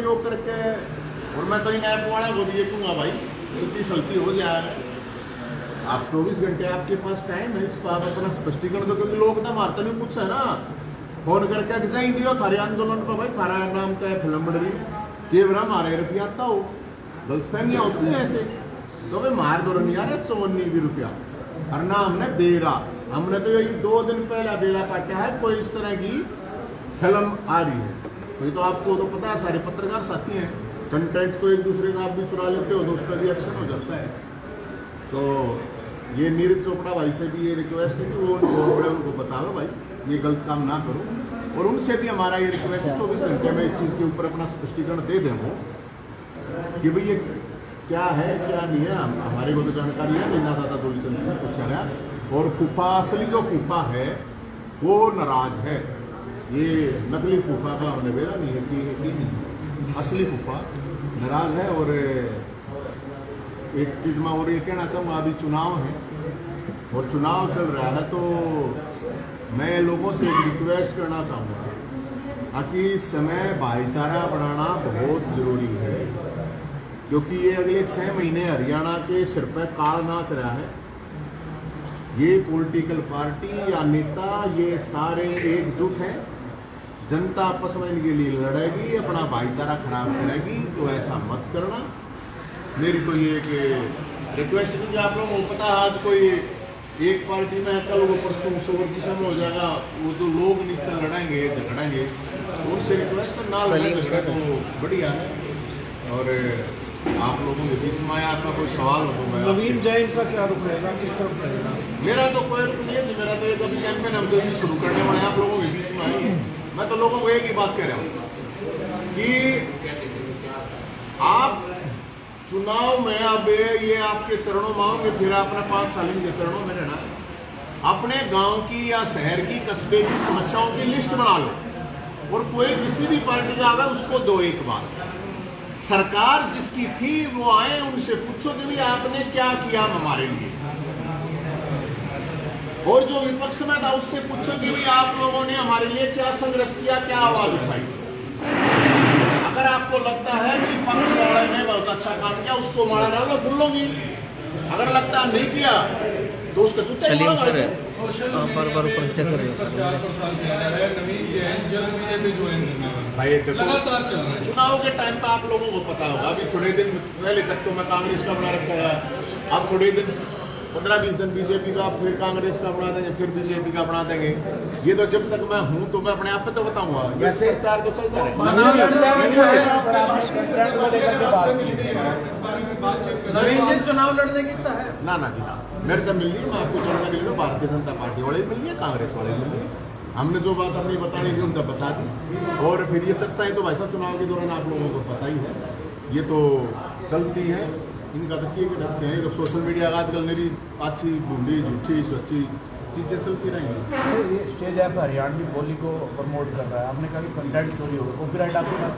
प्रयोग करके, और मैं तो इन ऐप वाला को ये कहूँगा भाई इतनी सल्ती हो जाए, आप 24 घंटे आपके पास टाइम है, इस पर आप अपना स्पष्टीकरण दो, क्योंकि लोग ना मारते नहीं कुछ है ना, फोन करके जाई दियो थारे आंदोलन पर भाई थारा नाम का है फिल्म बड़ी केवरा मारे रुपया आता हो, गलतफहमियां होती है ऐसे, तो भाई मार दो नहीं यार 54 रुपया, और ना हमने बेरा, हमने तो यही 2 दिन पहले बेरा काटा है, कोई इस तरह की फिल्म आ रही है, कोई तो आपको तो पता है, सारे पत्रकार साथी हैं, कंटेंट तो एक दूसरे का आप भी चुरा लेते हो तो उस पर भी एक्शन हो जाता है। तो ये नीरज चोपड़ा भाई से भी ये रिक्वेस्ट है कि वो उनको बताओ भाई ये गलत काम ना करो, और उनसे भी हमारा ये रिक्वेस्ट है 24 घंटे में इस चीज़ के ऊपर अपना स्पष्टीकरण दे दें वो कि भाई ये क्या है क्या नहीं है, हमारे को तो जानकारी है, नीना दादा गोली चंद से पूछा गया, और फूफा असली जो फूफा है वो नाराज है, ये नकली फूफा का हमने बेरा नहीं है कि नहीं, असली फूफा नाराज है। और एक चीज़ मैं और ये कहना चाहूँगा, अभी चुनाव है और चुनाव चल रहा है, तो मैं लोगों से एक रिक्वेस्ट करना चाहूँगा कि इस समय भाईचारा बनाना बहुत ज़रूरी है, क्योंकि ये अगले 6 महीने हरियाणा के सिर पर काल नाच रहा है। ये पॉलिटिकल पार्टी या नेता ये सारे एकजुट हैं, जनता आपस में इनके लिए लड़ेगी, अपना भाईचारा खराब करेगी, तो ऐसा मत करना। मेरी तो ये कि रिक्वेस्ट है कि आप लोगों को पता है आज कोई एक पार्टी में कल वो परसों सोवर की समय हो जाएगा, वो जो लोग नीचे लड़ेंगे झगड़ेंगे, उनसे रिक्वेस्ट ना लड़ेंगे तो बढ़िया है। और आप लोगों के बीच में आया आपका कोई सवाल हो तो मैं नवीन जैन का क्या रुख रहेगा, किस तरफ रहेगा? मेरा तो कोई रुख नहीं है जी, मेरा तो एक अभी कैंपेन हम जल्दी शुरू करने वाले हैं, आप लोगों के बीच में आई है। मैं तो लोगों को एक ही बात कह रहा हूँ कि आप चुनाव में अब ये आपके चरणों में आओगे, फिर अपना 5 साल के चरणों में रहना, अपने गांव की या शहर की कस्बे की समस्याओं की लिस्ट बना लो, और कोई किसी भी पार्टी का आवे उसको दो एक बार, सरकार जिसकी थी वो आए, उनसे पूछो कि भी आपने क्या किया हमारे लिए, और जो विपक्ष में था उससे पूछो कि भी आप लोगों ने हमारे लिए क्या संघर्ष किया, क्या आवाज उठाई। अगर आपको लगता है कि पक्ष वाले ने बहुत अच्छा काम किया, उसको मारा डालो भूल लोगी, अगर लगता नहीं किया तो उसका चुप भाई। देखो चुनाव के टाइम पे आप लोगों को पता होगा, अभी थोड़े दिन पहले तक तो मैं कांग्रेस का बना रखा है, अब थोड़े दिन 15-20 दिन बीजेपी का, फिर कांग्रेस का बना देंगे, फिर बीजेपी का बना देंगे। ये तो जब तक मैं हूं तो मैं अपने आप पे तो बताऊंगा, वैसे प्रचार तो चलता रहेगा। चुनाव लड़ने की इच्छा है? ना ना जी ना, मेरे तो मिल रही, मैं आपको जोड़ने के लिए भारतीय जनता पार्टी वाले मिल रही है, कांग्रेस वाले मिल रही है, हमने जो बात अपनी बतानी थी उनका बता दी। और फिर ये चर्चाएं तो भाई साहब चुनाव के दौरान आप लोगों को पता ही है, ये तो चलती है, इनका तो ठीक रखते हैं। तो सोशल मीडिया का आजकल मेरी अच्छी बूढ़ी झूठी सच्ची चीज़ें चलती रहेंगी। ये स्टेज ऐप हरियाणवी बोली को प्रमोट कर रहा है, आपने कहा कि कंटेंट चोरी होगा, कॉपीराइट आपके पास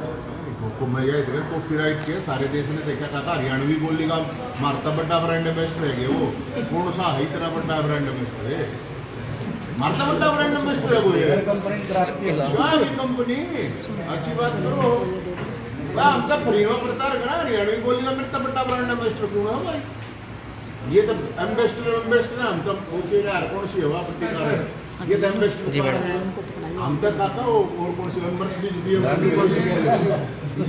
को मैं यही देखा कॉपीराइट के सारे देश ने देखा था, हरियाणवी बोली का मारता बड्डा ब्रांड एम्बेसडर है वो, कौन सा है इतना बड्डा ब्रांड एम्बेसडर है, मारता बड्डा ब्रांड एम्बेसडर है वो कंपनी। अच्छी बात करो, हम तो फ्री में प्रचार करा, हरियाणवी बोली का मेरे बड्डा ब्रांड एम्बेसडर कौन है भाई, ये तो एम्बेसडर हम तो कौन सी हवा पट्टी, ये तो एम्बेसडर हम तो कहता हो और कौन सी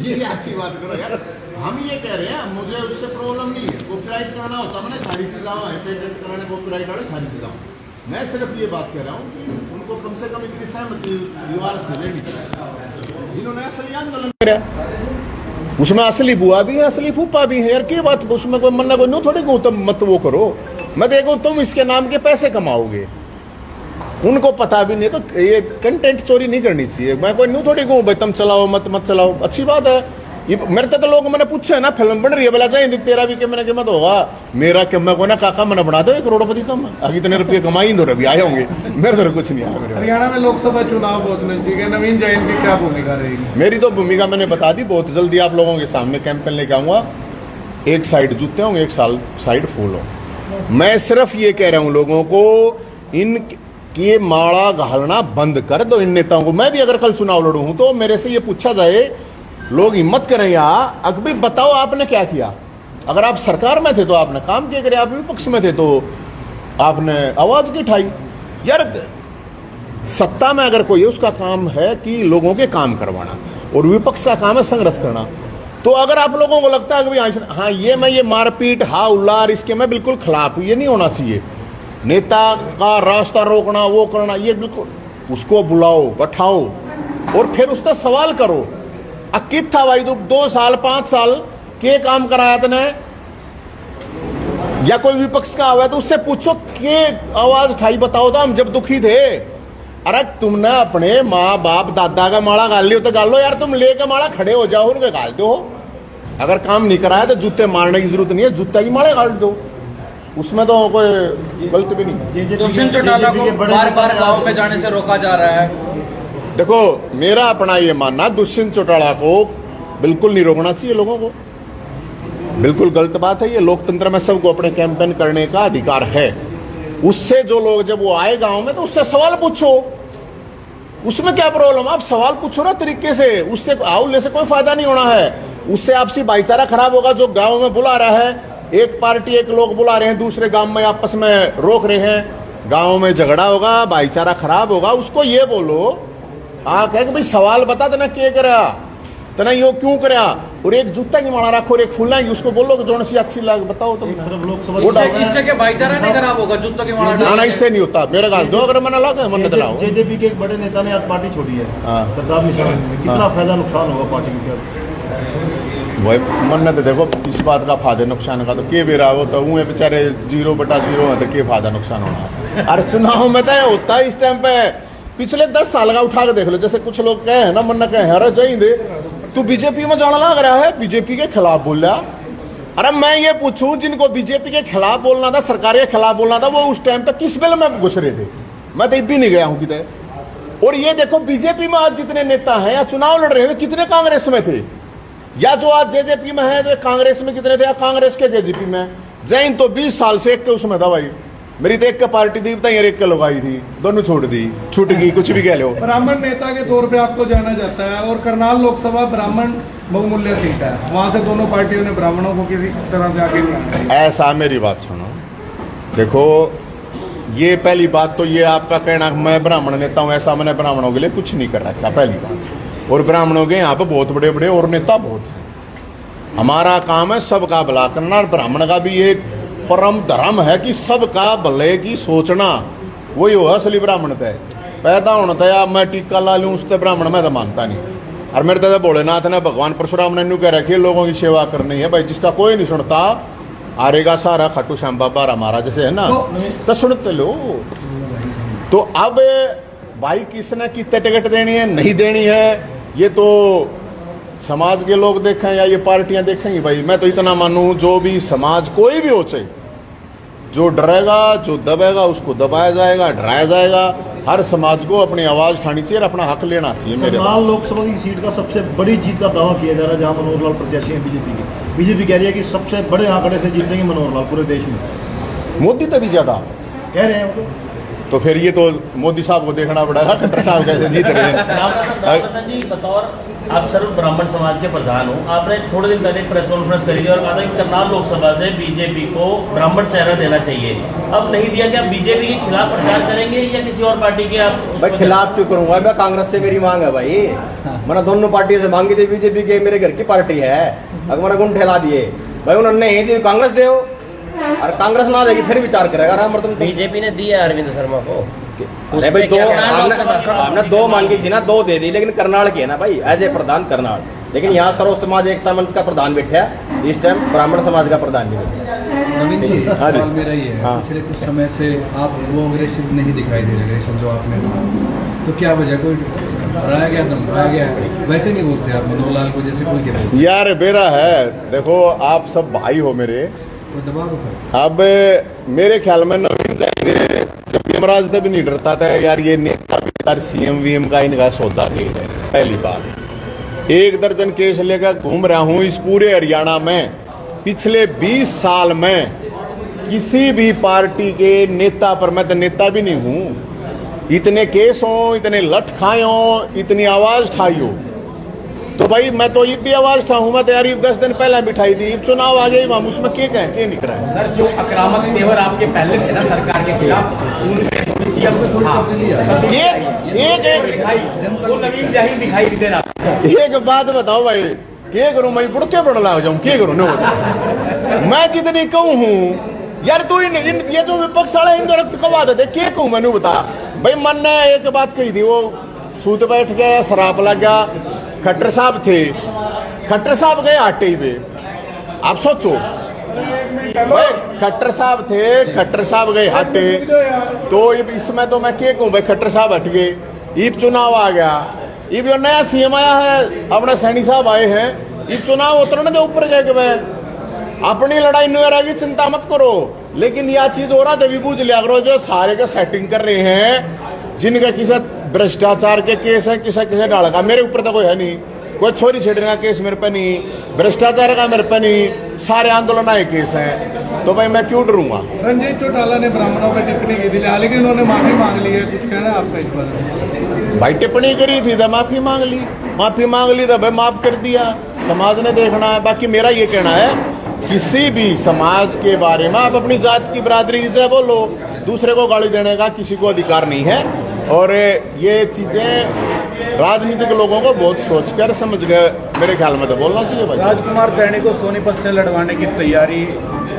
ये अच्छी बात करो यार, हम ये कह रहे हैं मुझे उससे प्रॉब्लम नहीं है, कॉपीराइट कराना होता मैंने सारी चीज़ें है, पेटेंट कराने कॉपीराइट वाले सारी चीज़ें, मैं सिर्फ ये बात कह रहा हूँ कि उनको कम से कम इतनी सहमति परिवार से लेनी चाहिए जिन्होंने असली आंदोलन करा, उसमें असली बुआ भी है, असली फूफा भी है यार, क्या बात, उसमें कोई मन्ना कोई नो थोड़ी को तुम मत वो करो, मैं देखो तुम इसके नाम के पैसे कमाओगे, उनको पता भी नहीं, तो ये कंटेंट चोरी नहीं करनी चाहिए। मैं कोई न्यू थोड़ी कहूँ भाई तुम चलाओ मत चलाओ, अच्छी बात है। ये मेरे तो लोग मैंने पूछे है ना फिल्म बन रही है, बोला चाहिए तेरा भी क्या, मैंने क्या मत होगा मेरा क्या, मैं को ना काका मैंने बना दो 1 करोड़पति, तुम आगे इतने रुपये कमाई दो रवि आए होंगे, मेरे तो कुछ नहीं आया। हरियाणा में लोकसभा चुनाव बहुत नजदीक है, नवीन जैन की क्या भूमिका रहेगी? मेरी तो भूमिका मैंने बता दी, बहुत जल्दी आप लोगों के सामने कैंपेन लेके आऊंगा, एक साइड जूते होंगे, एक साइड फूल हो। मैं सिर्फ ये कह रहा हूँ लोगों को, इन ये माड़ा घालना बंद कर दो इन नेताओं को। मैं भी अगर कल चुनाव लड़ूं तो मेरे से ये पूछा जाए लोग हिम्मत करें यार, अकबर बताओ आपने क्या किया। अगर आप सरकार में थे तो आपने काम किया करे, आप विपक्ष में थे तो आपने आवाज की उठाई। यार सत्ता में अगर कोई है उसका काम है कि लोगों के काम करवाना, और विपक्ष का काम है संघर्ष करना। तो अगर आप लोगों को लगता है कि भाई हाँ ये मारपीट हाँ उल्लार इसके मैं बिल्कुल खिलाफ हूं, ये नहीं होना चाहिए। नेता का रास्ता रोकना वो करना ये बिल्कुल, उसको बुलाओ बैठाओ और फिर उसका सवाल करो। अकित था भाई, तू 2 साल 5 साल के काम कराया तने, या कोई विपक्ष का हुआ तो उससे पूछो के आवाज उठाई, बताओ तो हम जब दुखी थे। अरे तुमने अपने माँ बाप दादा का माला गाल लियो तो गाल लो यार, तुम लेके माला खड़े हो जाओ उनके गाल दो। अगर काम नहीं कराया तो जूते मारने की जरूरत नहीं है, जूते की माला गाल दो, उसमें तो कोई गलत भी नहीं। दुष्यंत चौटाला को बार बार गाँव में जाने से रोका जा रहा है। देखो मेरा अपना ये मानना, दुष्यंत चौटाला को बिल्कुल नहीं रोकना चाहिए लोगों को, बिल्कुल गलत बात है। ये लोकतंत्र में सबको अपने कैंपेन करने का अधिकार है। उससे जो लोग जब वो आए गांव में तो उससे सवाल पूछो, उसमें क्या प्रॉब्लम। आप सवाल पूछो ना तरीके से, उससे आउले से कोई फायदा नहीं होना है। उससे आपसी भाईचारा खराब होगा। जो गांव में बुला रहा है, एक पार्टी एक लोग बुला रहे हैं, दूसरे गांव में आपस में रोक रहे हैं, गांव में झगड़ा होगा, भाईचारा खराब होगा। उसको ये बोलो आ कहे कि भाई सवाल बता तना क्या करा तना यो क्यों करा, और एक जूता की माला रखो और एक फूला की, उसको बोलो कि जोन सी अच्छी लग बताओ तुम। इससे क्या भाईचारा नहीं खराब होगा? जूतों की माला ना इससे नहीं होता। मेरे गाल दो अगर मैंने लगा मन दिलाओ। जेजेपी के एक बड़े नेता ने आज पार्टी छोड़ी है, सरदार निशान में, कितना फायदा नुकसान होगा पार्टी को? वही मन तो देखो इस बात का फायदे नुकसान का तो के बेरा वो तो उहे बेचारे 0/0 है तो के फायदा नुकसान होना। अरे चुनाव में तो होता है इस टाइम पे, पिछले 10 साल का उठा के देख लो। जैसे कुछ लोग कहे हैं ना, मन कहे अरे जय दे तू बीजेपी में जाना लग रहा है, बीजेपी के खिलाफ बोल रहा। अरे मैं ये पूछूं, जिनको बीजेपी के खिलाफ बोलना था, सरकार के खिलाफ बोलना था, वो उस टाइम पे किस बिल में घुस रहे थे? मैं तो भी नहीं गया हूं कितने। और ये देखो बीजेपी में आज जितने नेता हैं या चुनाव लड़ रहे हैं कितने कांग्रेस में थे, या जो आज जेजेपी में है तो कांग्रेस में कितने थे, या कांग्रेस के जेजेपी में। जैन तो 20 साल से एक के उसमें था भाई। मेरी तो एक के पार्टी थी, एक के लोग आई थी, दोनों छोड़ दी, छूट गई, कुछ भी कह लो। ब्राह्मण नेता के तौर पे आपको जाना जाता है, और करनाल लोकसभा ब्राह्मण बहुमूल्य सीट है, वहां से दोनों पार्टियों ने ब्राह्मणों को किसी तरह से आगे नहीं आना। ऐसा मेरी बात सुनो, देखो ये पहली बात तो ये आपका कहना मैं ब्राह्मण नेता हूं, ऐसा मैंने ब्राह्मणों के लिए कुछ नहीं कर रखा पहली बात। और ब्राह्मणों के यहाँ पे बहुत बड़े बड़े और नेता बहुत हैं। हमारा काम है सबका भला करना, और ब्राह्मण का भी एक परम धर्म है कि सबका भले की सोचना। वही हो असली ब्राह्मण तय पैदा होना था। मैं टीका ला लूँ उससे ब्राह्मण मैं तो मानता नहीं। और मेरे तो भोलेनाथ ने भगवान परशुराम ने कह रखी है लोगों की सेवा करनी है भाई। जिसका कोई नहीं सुनता आरेगा सारा खाटू श्याम बाबा हमारा जैसे है ना, तो सुनते लो। तो अब भाई किसने कितने टिकट देनी है नहीं देनी है ये तो समाज के लोग देखें या ये पार्टियां देखेंगी। भाई मैं तो इतना मानूं, जो भी समाज कोई भी हो चाहे, जो डरेगा जो दबेगा उसको दबाया जाएगा, डराया जाएगा। हर समाज को अपनी आवाज उठानी चाहिए और अपना हक लेना चाहिए। मेरे करनाल लोकसभा की सीट का सबसे बड़ी जीत का दावा किया जा रहा है, जहां मनोहर लाल प्रत्याशी है बीजेपी की। बीजेपी कह रही है कि सबसे बड़े आंकड़े से जीतेंगे मनोहर लाल पूरे देश में। मोदी तो भी ज्यादा कह रहे हैं वो तो फिर ये तो मोदी साहब को देखना पड़ेगा खट्टर साहब कैसे जीत रहे हैं। रामप्रताप जी बतौर आप सर्व ब्राह्मण समाज के प्रधान हो, आपने थोड़े दिन पहले प्रेस कॉन्फ्रेंस करी थी और कहा था कि करनाल लोकसभा से बीजेपी को ब्राह्मण चेहरा देना चाहिए। अब नहीं दिया, क्या बीजेपी के खिलाफ प्रचार करेंगे या किसी और पार्टी के? आप भाई खिलाफ क्यों करूंगा मैं? कांग्रेस से मेरी मांग है भाई। मैंने दोनों पार्टियों से मांगी थी, बीजेपी के मेरे घर की पार्टी है, अगर मैंने गुण ठेला दिए भाई उन्होंने नहीं दी, कांग्रेस दे और कांग्रेस ना देगी फिर विचार करेगा। राम बीजेपी ने दी है अरविंद शर्मा को। अरे भाई हमने 2 मांगी थी ना, 2 दे दी, लेकिन करनाल की है ना भाई, एज ए प्रधान करनाल। लेकिन यहाँ सर्व समाज एकता मंच का प्रधान बैठा है, इस टाइम ब्राह्मण समाज का प्रधान नहीं बैठा। नवीन जी हाँ जी। सवाल मेरा ही है, हाँ। पिछले कुछ समय से आप वो अग्रेसिव नहीं दिखाई दे रहे सब जो आपने कहा, तो क्या वजह? कोई डराया गया, धमकाया गया? वैसे नहीं बोलते आप मनोहर लाल को जैसे कोई के बोलते यार बेरा है। देखो आप सब भाई हो मेरे, तो दबाव सर। अब मेरे ख्याल में नवीन जाएंगे जब यमराज तक भी नहीं डरता था यार, ये नेता भी सीएम वीएम का इनका सौदा नहीं है। पहली बात, 1 दर्जन केस लेकर घूम रहा हूं इस पूरे हरियाणा में। पिछले 20 साल में किसी भी पार्टी के नेता पर, मैं तो नेता भी नहीं हूं, इतने केस हो, इतने लठ खाए हो, इतनी आवाज उठाई हो। तो भाई मैं तो ये भी आवाज था हूँ, मैं तो यार ये 10 दिन पहले बिठाई थी, चुनाव आ गए हम उसमें क्या कहें, क्या निकला है। सर जो आक्रामक तेवर आपके पहले थे ना सरकार के खिलाफ, उनमें थोड़ी सी अब थोड़ी तब्दीली आई। एक वो नवीन जाहिर दिखाई दे रहा। एक बात बताओ भाई, क्या करूं मैं बुढ़के पड़ लग जाऊं, क्या करूं ना मैं जितनी कहूं हूं यार, तू ये जो विपक्ष वाले इन रक्त कवा देते, क्या कहूं मैंने बता भाई। मन ने एक बात कही थी, वो सूत बैठ गया, शराब लग गया, खट्टर साहब थे, खट्टर साहब गए आटे पे। आप सोचो भाई, खट्टर साहब थे, खट्टर साहब गए हटे, तो इसमें तो मैं क्या कहूं भाई, खट्टर साहब हट गए, ईब चुनाव आ गया, ईब जो नया सीएम आया है अपना सैनी साहब आए हैं, ईब चुनाव उतरने दे ऊपर जाके भाई, अपनी लड़ाई नहीं की चिंता मत करो। लेकिन यह चीज हो रहा था, बूझ लिया करो, जो सारे का सेटिंग कर रहे हैं, जिनका किसी भ्रष्टाचार के केस है, किसी किसी डाल का, मेरे ऊपर तो कोई है नहीं, कोई छोरी छेड़ने का केस मेरे पे नहीं, भ्रष्टाचार का मेरे पे नहीं, सारे आंदोलन आए केस हैं, तो भाई मैं क्यों डरूंगा। रंजीत चौटाला ने ब्राह्मणों पर टिप्पणी की थी, हालांकि उन्होंने माफी मांग ली है, कुछ कहना है आपका इस पर? भाई टिप्पणी करी थी तो माफी मांग ली, माफी मांग ली तो भाई माफ कर दिया, समाज ने देखना है। बाकी मेरा ये कहना है, किसी भी समाज के बारे में आप अपनी जात की बिरादरी से बोलो, दूसरे को गाली देने का किसी को अधिकार नहीं है। और ये चीजें राजनीतिक लोगों को बहुत सोच कर समझ गए मेरे ख्याल में तो बोलना चाहिए भाई। राजकुमार सैनी को सोनीपत से लड़वाने की तैयारी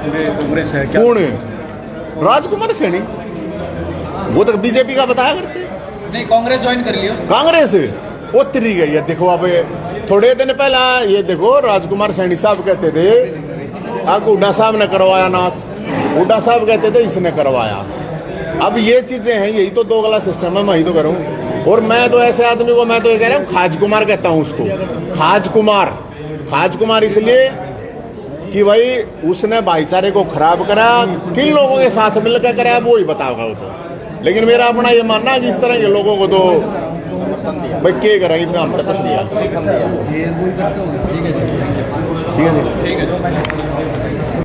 में कांग्रेस है क्या? कौन है राजकुमार सैनी? वो तो बीजेपी का बताया करते, नहीं कांग्रेस ज्वाइन कर लिया। कांग्रेस उतरी गई है। देखो अब थोड़े दिन पहला ये देखो, राजकुमार सैनी साहब कहते थे हुड्डा साहब ने करवाया नाश, हुड्डा साहब कहते थे इसने करवाया। अब ये चीजें हैं, यही तो दोगला सिस्टम है, मैं ही तो करूं। और मैं तो ऐसे आदमी को, मैं तो ये कह रहा हूँ, खाज कुमार कहता हूं उसको, खाज कुमार। खाज कुमार इसलिए कि भाई उसने भाईचारे को खराब करा, किन लोगों के साथ मिलकर करा वो ही बताओगा वो तो। लेकिन मेरा अपना ये मानना है कि इस तरह के लोगों को तो भाई क्या करेंगे, हम तक कुछ नहीं। ठीक है जी, ठीक है।